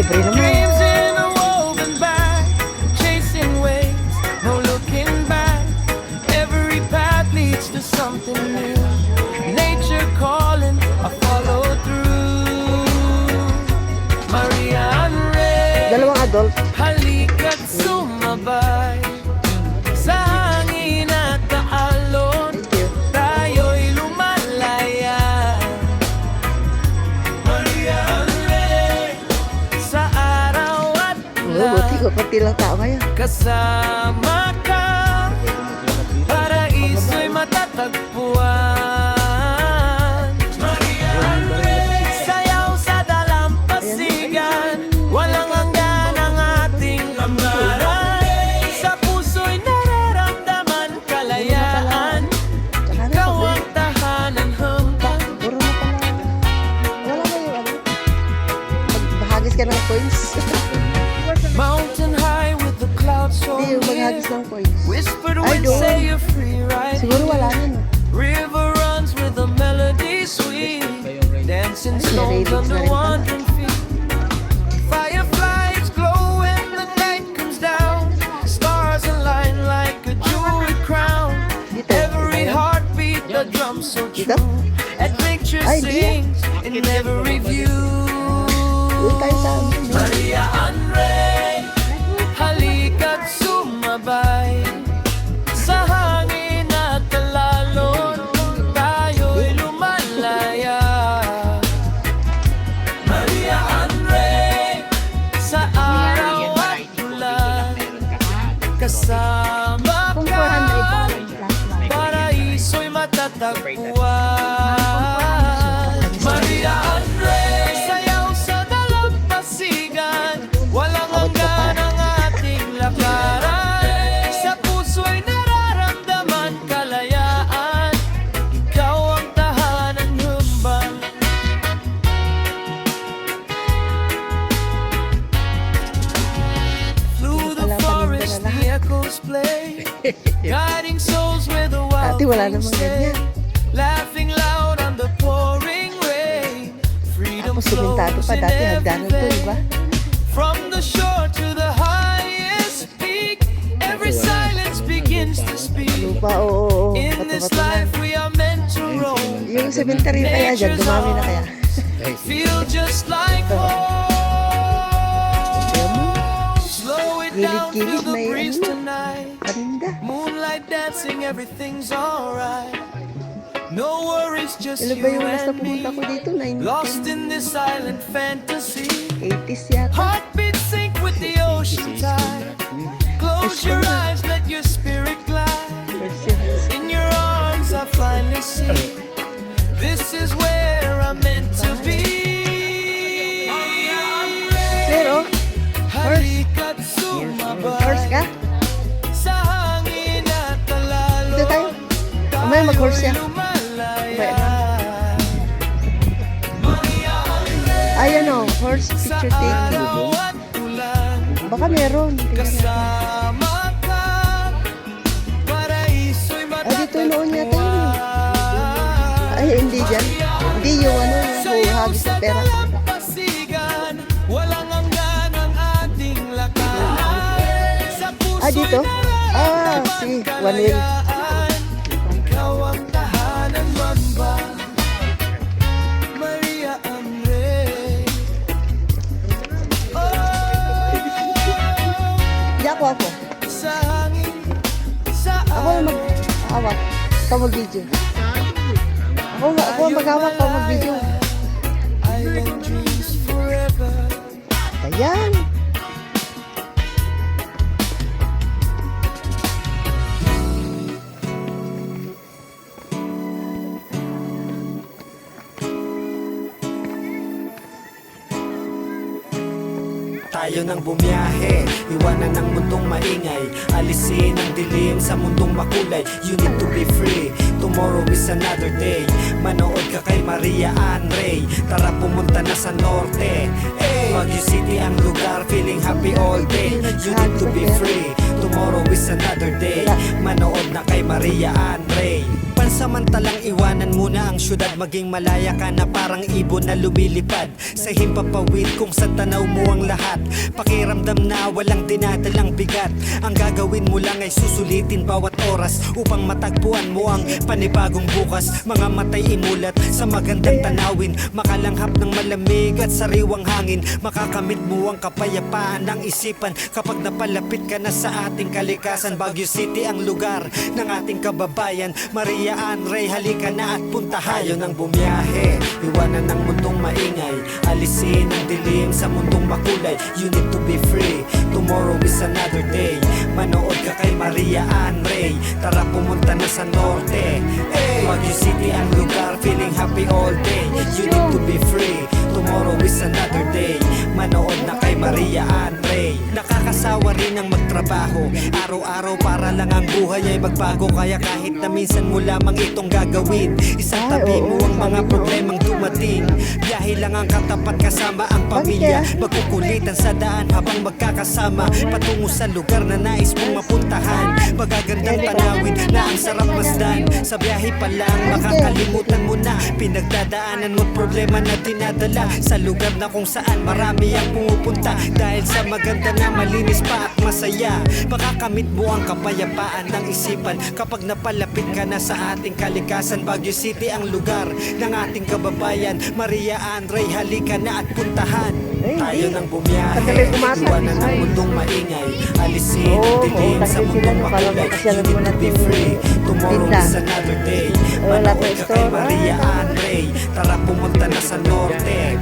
libre naman. Dreams in a woven bag, chasing waves, no looking back. Every path leads to something new. Nature calling, I follow through. Maria Anre, Dalawang adult. halika't sumabay sa hangin at kaalon. Thank you. Tayo'y lumalaya. Maria Anre, sa araw at Buti ko, konti lang tao ngayon. kasama ka, paraiso'y matatagpuan. Maria Anre, sayaw sa dalampasigan, walang hanggan ang ating kambaran. Sa puso'y nararamdaman kalayaan, Tsaka na ikaw pa, ang tahanan hambang. puro na pala. Wala na yung ano. Maghagis ka ng coins. Mountain high with the clouds so Hindi yung near, maghagis ng coins. whispered Ay, winds doon. say you're free right Siguro here. wala na, no? River runs with a melody sweet, dancing Ay, stones lyrics under na rin pala. wandering feet. Fireflies glow when the night comes down, stars align like a jewelry crown. Dito. Every heartbeat, the drum so Dito? true, and nature Ay, hindi. sings in every view. Doon tayo sa amin. Maria Anre, halika't sumabay sa hangin at kalalon, tayo'y lumalaya. Maria Anre, sa araw at ulan, kasama Kung ka, 400 plus lang. paraiso'y matatagpuan. Maria Anre, sayaw sa dalampasigan, walang hanggan ang ating lakaran. Sa puso'y nararamdaman kalayaan, ikaw ang tahanan humbang. Through the Wala pa forest nito na the echoes play, guiding souls where the wild Ate, wala things namang ganyan. stay. Laughing loud on the pouring rain, freedom Tapos sumentado flows pa in dati, every hagdanan to, di ba? vein. From the shore to the highest peak, every silence begins to speak. Lupa, oo. In this Bato-bato na. life we are meant to roam, Yung cemetery kaya dyan, dumami na kaya. feel just like home. Slow it down, feel Gilid-gilid the may breeze ano. tonight. Karinda. Moonlight dancing, everything's alright. No worries, just Ilan you ba yung nasa and me. pumunta ko dito? Lost in this silent fantasy. 80s yata. Heartbeat sync with the ocean tide. Close your eyes, let your spirit glide. In your arms, I finally see. This is where I'm meant to be. Pero, Halika't horse sumabay ka? sa hangin at kalalo. Dito tayo. Mamaya mag-horse yan. Lumalaya. Ayan o, horse picture taking. Araw at ulan, Baka meron. Tingnan natin. kasama ka, paraiso'y Ah, dito noon yata yun. matatagpuan. Ay, hindi dyan. Hindi yung ano, yung hagis ng pera. Dalampasigan, walang hanggan ang ating lakaran. Sa puso'y Ah, dito? Ah, si Juan Will. kalayaan, ikaw ang tahanan mamba. Maria Anre. Hindi ako. Sa hangin, sa Ako yung mag-awak. Ikaw mag-video. Ako ang mag-awak. Ikaw mag-video. island dreams forever. Ayan. Tayo nang bumiyahe, iwanan ng mundong maingay, alisin ang dilim sa mundong makulay. You need to be free, tomorrow is another day. Manood ka kay Maria Anre, tara pumunta na sa norte. Baguio City ang lugar, feeling happy all day. You need to be free, tomorrow is another day. Manood na kay Maria Anre. Pansamantalang iwanan muna ang syudad, maging malaya ka na parang ibon na lumilipad sa himpapawid kung sa tanaw mo ang lahat. Pakiramdam na walang dinadalang bigat. Ang gagawin mo lang ay susulitin bawat oras upang matagpuan mo ang panibagong bukas. Mga matay imulat sa magandang tanawin, makalanghap ng malamig at sariwang hangin. Makakamit mo ang kapayapaan ng isipan kapag napalapit ka na sa ating kalikasan. Baguio City ang lugar ng ating kababayan. Maria Ann Ray, halika na at puntahan. Tayo nang bumiyahe, iwanan ng mundong maingay, alisin ang dilim sa mundong makulay. You need to be free, tomorrow is another day. Manood ka kay Maria Ann Ray, tara pumunta na sa norte. Hey! Baguio City ang lugar, feeling happy all day. You need to be free, tomorrow is another day. Manood na kay Maria Ann Ray. Nakakasawa rin ang magtrabaho, araw-araw para lang ang buhay ay magbago. Kaya kahit na minsan mo lamang itong gagawin, isang tabi mo ang mga problemang dumating. Biyahe lang ang katapat kasama ang pamilya, magkukulitan sa daan habang magkakasama patungo sa lugar na nais mong mapuntahan. Magagandang tanawin na ang sarap masdan. Sa biyahe pa lang makakalimutan mo na pinagdadaanan mo't problema na dinadala sa lugar na kung saan marami ang pumupunta. Dahil sa maganda na malinis pa at masaya, makakamit mo ang kapayapaan ng isipan kapag napalapit ka na sa ating kalikasan. Baguio City ang lugar ng ating kababayan. Maria Ann Ray, halika na at puntahan. Tayo nang bumiyahe, iwanan ng mundong maingay, alisin ang dilim sa mundong makulay. You need to be free, tomorrow is another day. Manood ka kay Maria Ann Ray, tara pumunta na sa norte.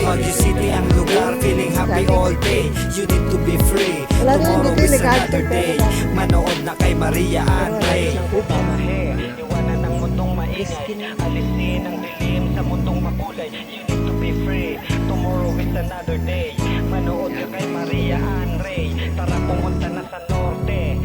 Baguio City ang lugar, feeling happy all day. You need to be free, tomorrow is another day. Manood na kay Maria Ann Ray. Iwanan ng mundong maingay, alisin ang dilim sa mundong makulay. You need to be free, tomorrow is another day. Manood ka kay Maria Ann Ray, tara pumunta na sa norte.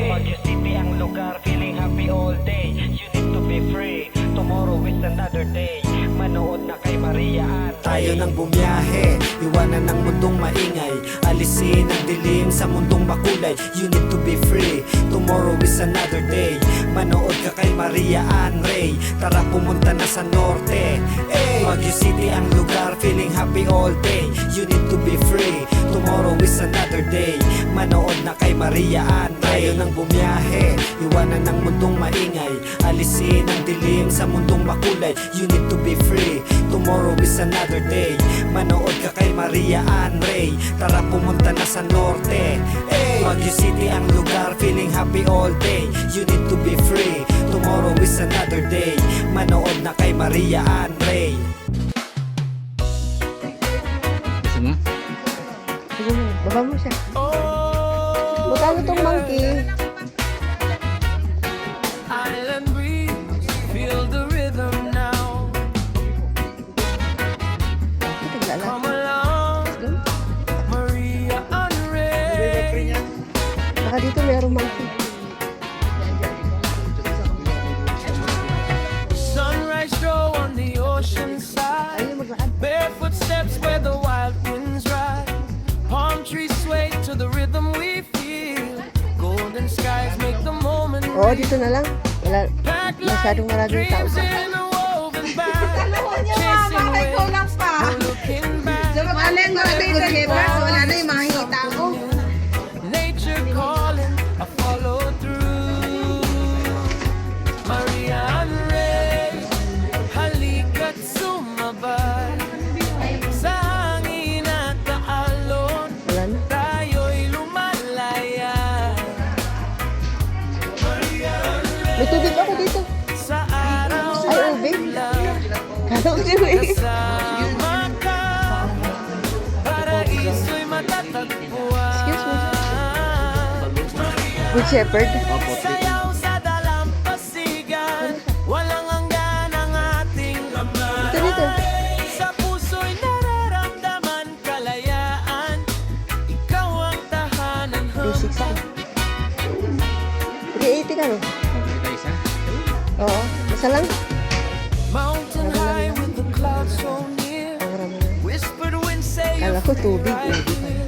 Baguio City ang lugar, feeling happy all day. You need to be free, tomorrow is another day. Manood na kay Maria Ann Ray. Tayo nang bumiyahe, iwanan ng mundong maingay, alisin ang dilim sa mundong makulay. You need to be free, tomorrow is another day. Manood ka kay Maria Ann Ray, tara pumunta na sa norte. Baguio City ang lugar, feeling happy all day. You need to be free, tomorrow is another day. Manood na kay Maria Ann Ray. Tayo nang bumiyahe, iwanan ng mundong maingay, alisin ang dilim sa mundong makulay. You need to be free, tomorrow is another day. Manood ka kay Maria Ann Ray, tara pumunta na sa norte. Baguio City ang lugar, feeling happy all day. You need to be free, tomorrow is another day. Manood na kay Maria Ann Ray. Sige mo, baba mo siya. Baka mo tong monkey. Island breeze, feel the rhythm now. Tigla lang. Come along, Maria Ann Ray. Baka dito mayroong monkey. Sunrise stroll on the ocean side. Ayun, maglakad. Barefoot steps where the wild winds ride. Palm trees sway to the rhythm we feel. Golden skies make the moment Oo, dito na lang. Wala, packed masyadong like maraming tao dreams sa. in a woven bag. Chasing waves, no looking back. Alin mga dito neighbors, wala na yung mga hita ko. Nature calling, I follow through. Maria Ann Ray, halika't sumabay. Sa hangin at alon, Wala na. tayo'y lumalaya. Maria Ann Ray, May tubig ako dito. sa araw Ay, ubig. Kala ko siya eh. kasama ka, paraiso'y matatagpuan. Excuse me. Good Shepherd. Sayaw sa dalampasigan, walang hanggan ang ating Dito, dito. sa puso'y nararamdaman kalayaan. Ikaw ang tahanan 360. 380 ka no? Oo. Basta lang. Mountain high with the clouds so near. Ang rama na. Whispered winds say Kala you're ko tubig. right Hindi pa. here.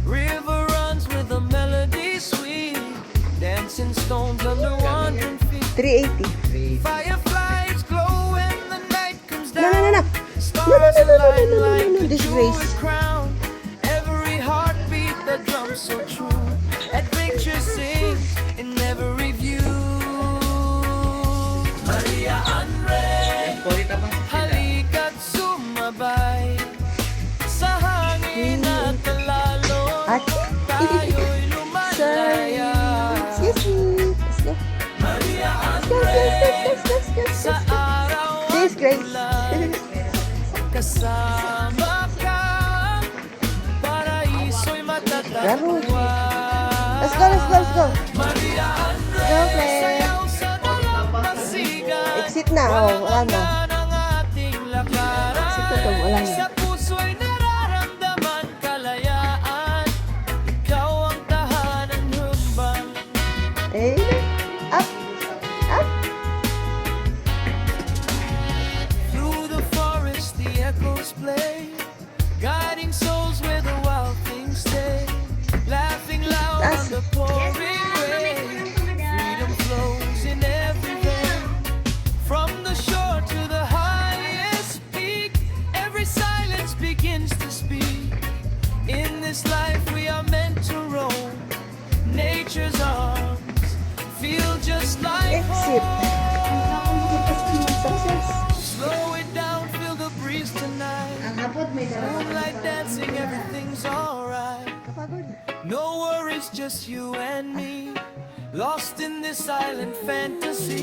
River runs with a melody sweet. Dancing stones under wandering feet. 380. Fireflies glow when the night comes No, down. no, no, no. Stars align like a Disgrace. jeweled crown. Every heartbeat, the drum so true. Adventure sings in every view. Maria Andre, halika't sumabay sa hangin at alalo. At Tayo'y lumalaya excuse me. Let's go. Let's sa araw at Disgrace. ulan. Kasama ka, paraiso'y matatagpuan. Let's go, let's go, let's go. Maria Andre, Go, Claire. sayaw sa dalampasigan. Exit na. Oh, wala na. Ng ating lakaran. Exit na to. Wala na. Sa puso'y nararamdaman kalayaan. Ikaw ang tahanan humbang. Eh, up. Up. Through the forest the echoes play, guiding souls where the wild things stay. Laughing loud on the pouring rain. Freedom flows in every vein. From the shore to the highest peak, every silence begins to speak. In this life we are meant to roam. Nature's arms feel just like Exit. home. Success. Slow it down, feel the breeze tonight. Ang hapot may dalawa. Moonlight dancing, everything's alright. Kapagod. No worries, just you and me, lost in this silent fantasy.